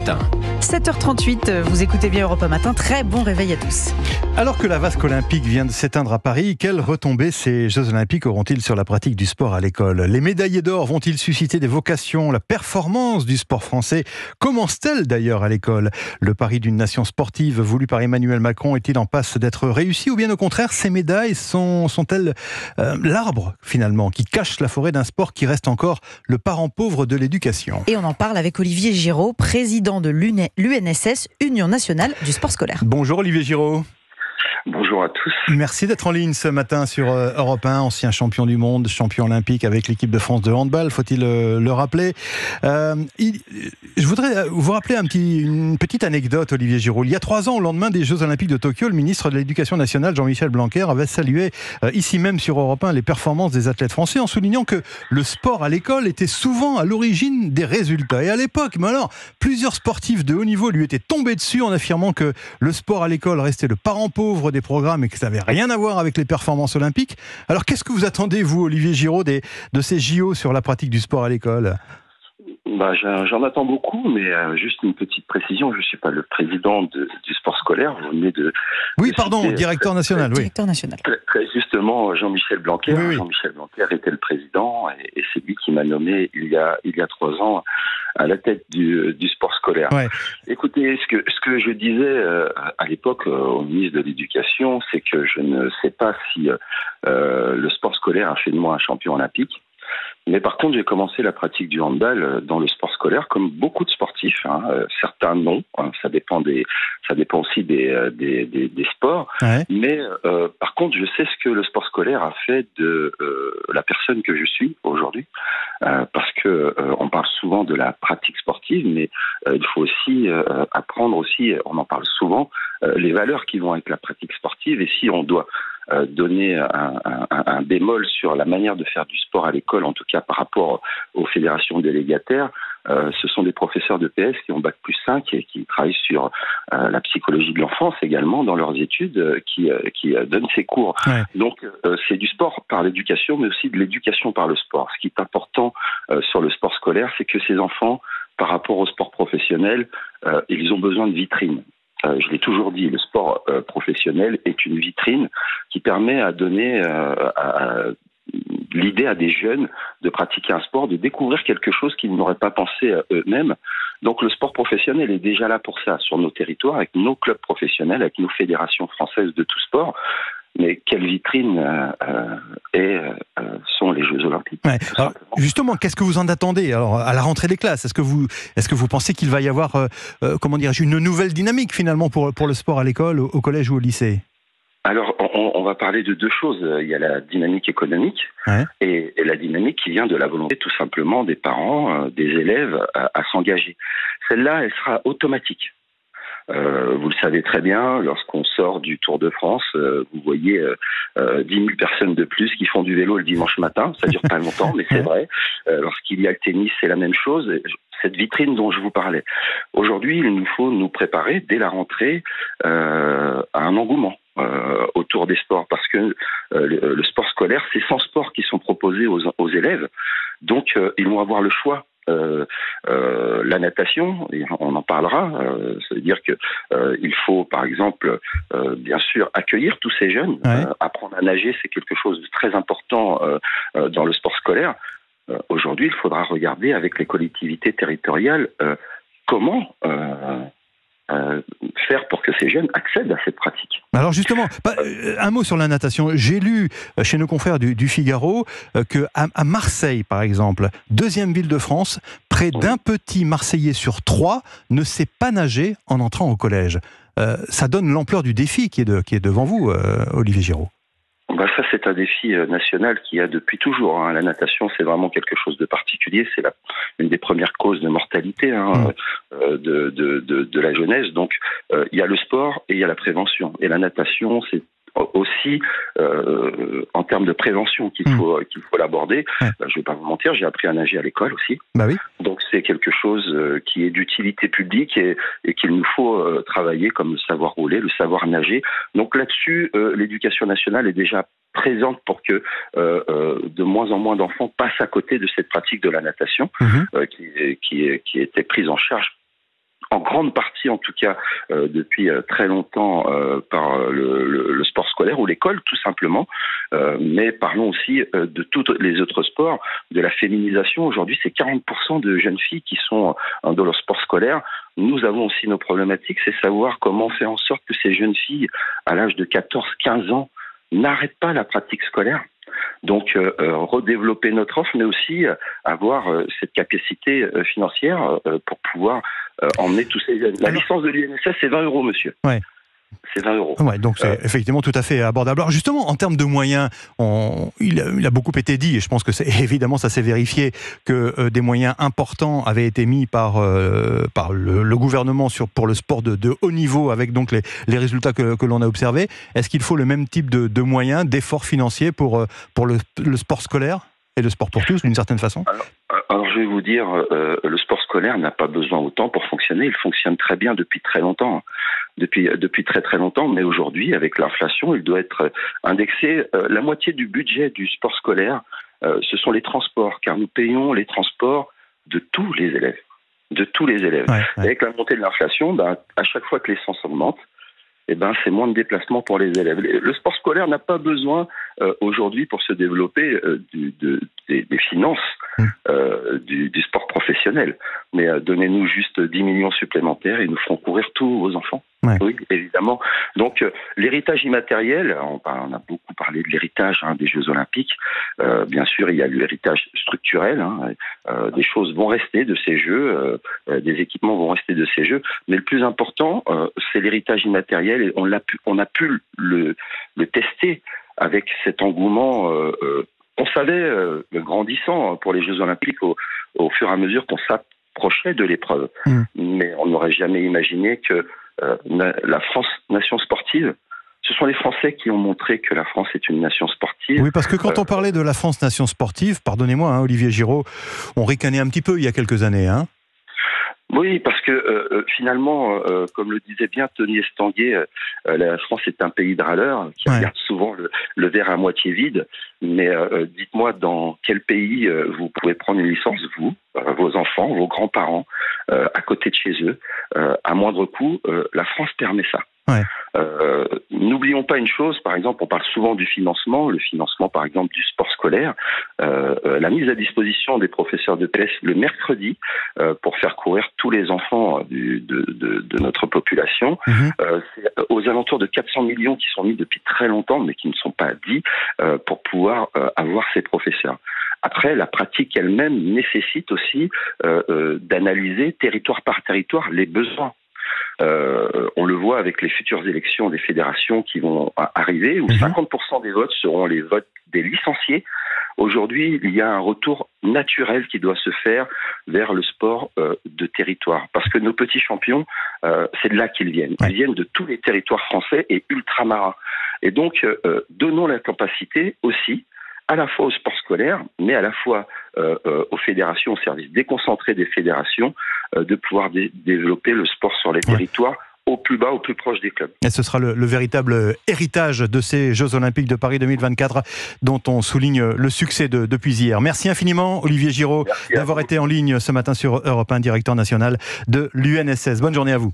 Matin. 7h38, vous écoutez bien Europe 1 Matin, très bon réveil à tous. Alors que la vasque olympique vient de s'éteindre à Paris, quelles retombées ces Jeux olympiques auront-ils sur la pratique du sport à l'école ? Les médaillés d'or vont-ils susciter des vocations ? La performance du sport français commence-t-elle d'ailleurs à l'école ? Le pari d'une nation sportive voulu par Emmanuel Macron est-il en passe d'être réussi ? Ou bien au contraire, ces médailles sont-elles l'arbre finalement qui cache la forêt d'un sport qui reste encore le parent pauvre de l'éducation ? Et on en parle avec Olivier Giraud, président de l'UNSS, Union nationale du sport scolaire. Bonjour Olivier Giraud. Bonjour à tous. Merci d'être en ligne ce matin sur Europe 1, ancien champion du monde, champion olympique avec l'équipe de France de handball, faut-il le rappeler. Je voudrais vous rappeler une petite anecdote, Olivier Giraud. Il y a 3 ans, au lendemain des Jeux olympiques de Tokyo, le ministre de l'Éducation nationale, Jean-Michel Blanquer, avait salué ici même sur Europe 1 les performances des athlètes français en soulignant que le sport à l'école était souvent à l'origine des résultats. Et à l'époque, mais alors, plusieurs sportifs de haut niveau lui étaient tombés dessus en affirmant que le sport à l'école restait le parent pauvre des programmes et que ça n'avait rien à voir avec les performances olympiques. Alors qu'est-ce que vous attendez, vous, Olivier Giraud, de ces JO sur la pratique du sport à l'école ? J'en attends beaucoup, mais juste une petite précision, je ne suis pas le président du sport scolaire, vous venez de... Oui, pardon, directeur national, oui. Directeur national. Très justement, Jean-Michel Blanquer. Oui. Jean-Michel Blanquer était le président et c'est lui qui m'a nommé il y a 3 ans à la tête du sport scolaire. Ouais. Écoutez, ce que je disais à l'époque au ministre de l'Éducation, c'est que je ne sais pas si le sport scolaire a fait de moi un champion olympique. Mais par contre, j'ai commencé la pratique du handball dans le sport scolaire, comme beaucoup de sportifs. Certains non, ça dépend aussi des sports. Ouais. Mais par contre, je sais ce que le sport scolaire a fait de la personne que je suis aujourd'hui, parce que on parle souvent de la pratique sportive, mais il faut aussi apprendre aussi. On en parle souvent les valeurs qui vont avec la pratique sportive. Et si on doit donner un bémol sur la manière de faire du sport à l'école, en tout cas par rapport aux fédérations délégataires, ce sont des professeurs de PS qui ont Bac+5 et qui travaillent sur la psychologie de l'enfance également dans leurs études, qui donnent ces cours. Ouais. Donc c'est du sport par l'éducation, mais aussi de l'éducation par le sport. Ce qui est important sur le sport scolaire, c'est que ces enfants, par rapport au sport professionnel, ils ont besoin de vitrines. Je l'ai toujours dit, le sport professionnel est une vitrine qui permet à donner l'idée à des jeunes de pratiquer un sport, de découvrir quelque chose qu'ils n'auraient pas pensé à eux-mêmes. Donc le sport professionnel est déjà là pour ça, sur nos territoires, avec nos clubs professionnels, avec nos fédérations françaises de tout sport. Mais quelle vitrine sont les Jeux Olympiques. Ouais. Alors, justement, qu'est-ce que vous en attendez alors, à la rentrée des classes ? Est-ce que vous pensez qu'il va y avoir une nouvelle dynamique finalement pour le sport à l'école, au collège ou au lycée ? Alors, on va parler de 2 choses. Il y a la dynamique économique, ouais, et la dynamique qui vient de la volonté tout simplement des parents, des élèves à s'engager. Celle-là, elle sera automatique. Vous le savez très bien, lorsqu'on sort du Tour de France, vous voyez 10 000 personnes de plus qui font du vélo le dimanche matin. Ça dure pas longtemps, mais c'est vrai. Lorsqu'il y a le tennis, c'est la même chose. Cette vitrine dont je vous parlais. Aujourd'hui, il nous faut nous préparer dès la rentrée à un engouement autour des sports, parce que le sport scolaire, c'est 100 sports qui sont proposés aux élèves. Donc, ils vont avoir le choix. La natation, et on en parlera, ça veut dire que il faut par exemple bien sûr accueillir tous ces jeunes, ouais, apprendre à nager, c'est quelque chose de très important dans le sport scolaire. Aujourd'hui, il faudra regarder avec les collectivités territoriales comment faire pour que ces jeunes accèdent à cette pratique. Alors justement, un mot sur la natation. J'ai lu chez nos confrères du Figaro qu'à Marseille, par exemple, 2e ville de France, près d'un petit Marseillais sur 3 ne sait pas nager en entrant au collège. Ça donne l'ampleur du défi qui est devant vous, Olivier Giraud. Ça, c'est un défi national qu'il y a depuis toujours. La natation, c'est vraiment quelque chose de particulier. C'est une des premières causes de mortalité de la jeunesse. Donc, il y a le sport et il y a la prévention. Et la natation, c'est aussi en termes de prévention qu'il faut l'aborder. Ouais. Je ne vais pas vous mentir, j'ai appris à nager à l'école aussi. Bah oui. Donc c'est quelque chose qui est d'utilité publique et qu'il nous faut travailler, comme le savoir rouler, le savoir nager. Donc là-dessus, l'éducation nationale est déjà présente pour que de moins en moins d'enfants passent à côté de cette pratique de la natation qui était prise en charge en grande partie en tout cas depuis très longtemps par le sport scolaire ou l'école tout simplement, mais parlons aussi de tous les autres sports, de la féminisation. Aujourd'hui, c'est 40% de jeunes filles qui sont dans le sport scolaire. Nous avons aussi nos problématiques, c'est savoir comment faire en sorte que ces jeunes filles, à l'âge de 14-15 ans, n'arrêtent pas la pratique scolaire. Donc, redévelopper notre offre, mais aussi avoir cette capacité financière pour pouvoir emmener tous ces jeunes. La licence de l'UNSS, c'est 20 €, monsieur. Ouais. C'est 20 €. Ouais, donc c'est effectivement tout à fait abordable. Alors justement, en termes de moyens, il a beaucoup été dit, et je pense que évidemment ça s'est vérifié, que des moyens importants avaient été mis par le gouvernement pour le sport de haut niveau, avec donc les résultats que l'on a observés. Est-ce qu'il faut le même type de moyens, d'efforts financiers pour le sport scolaire et le sport pour tous, d'une certaine façon ? Alors je vais vous dire, le sport scolaire n'a pas besoin autant pour fonctionner. Il fonctionne très bien depuis très longtemps. Depuis très très longtemps, mais aujourd'hui, avec l'inflation, il doit être indexé. La moitié du budget du sport scolaire, ce sont les transports, car nous payons les transports de tous les élèves. De tous les élèves. Ouais. Avec la montée de l'inflation, à chaque fois que l'essence augmente, c'est moins de déplacements pour les élèves. Le sport scolaire n'a pas besoin aujourd'hui pour se développer des finances du sport professionnel. Mais donnez-nous juste 10 millions supplémentaires et nous ferons courir tous vos enfants. Ouais. Oui, évidemment. Donc l'héritage immatériel, on a beaucoup parlé de l'héritage des Jeux Olympiques. Bien sûr, il y a l'héritage structurel. Des choses vont rester de ces Jeux, des équipements vont rester de ces Jeux. Mais le plus important, c'est l'héritage immatériel. Et on a pu le tester avec cet engouement. On savait, grandissant pour les Jeux Olympiques au fur et à mesure qu'on s'approchait de l'épreuve. Mais on n'aurait jamais imaginé que la France, nation sportive, ce sont les Français qui ont montré que la France est une nation sportive. Oui, parce que quand on parlait de la France, nation sportive, pardonnez-moi, Olivier Giraud, on ricanait un petit peu il y a quelques années, hein ? Oui, parce que finalement, comme le disait bien Tony Estanguet, la France est un pays de râleurs qui regarde souvent le verre à moitié vide. Mais dites-moi dans quel pays vous pouvez prendre une licence, vous, vos enfants, vos grands-parents, à côté de chez eux, à moindre coût. La France permet ça. Ouais. N'oublions pas une chose, par exemple, on parle souvent du financement, le financement par exemple du sport scolaire, la mise à disposition des professeurs de PS le mercredi pour faire courir tous les enfants de notre population. C'est aux alentours de 400 millions qui sont mis depuis très longtemps, mais qui ne sont pas dits pour pouvoir avoir ces professeurs. Après, la pratique elle-même nécessite aussi d'analyser territoire par territoire les besoins. On le voit avec les futures élections des fédérations qui vont arriver, où 50% des votes seront les votes des licenciés. Aujourd'hui, il y a un retour naturel qui doit se faire vers le sport de territoire. Parce que nos petits champions, c'est de là qu'ils viennent. Ils viennent de tous les territoires français et ultramarins. Et donc, donnons la capacité aussi, à la fois au sport scolaire, mais à la fois aux fédérations, aux services déconcentrés des fédérations, de pouvoir développer le sport sur les territoires au plus bas, au plus proche des clubs. Et ce sera le véritable héritage de ces Jeux Olympiques de Paris 2024 dont on souligne le succès depuis hier. Merci infiniment Olivier Giraud d'avoir été en ligne ce matin sur Europe 1, directeur national de l'UNSS. Bonne journée à vous.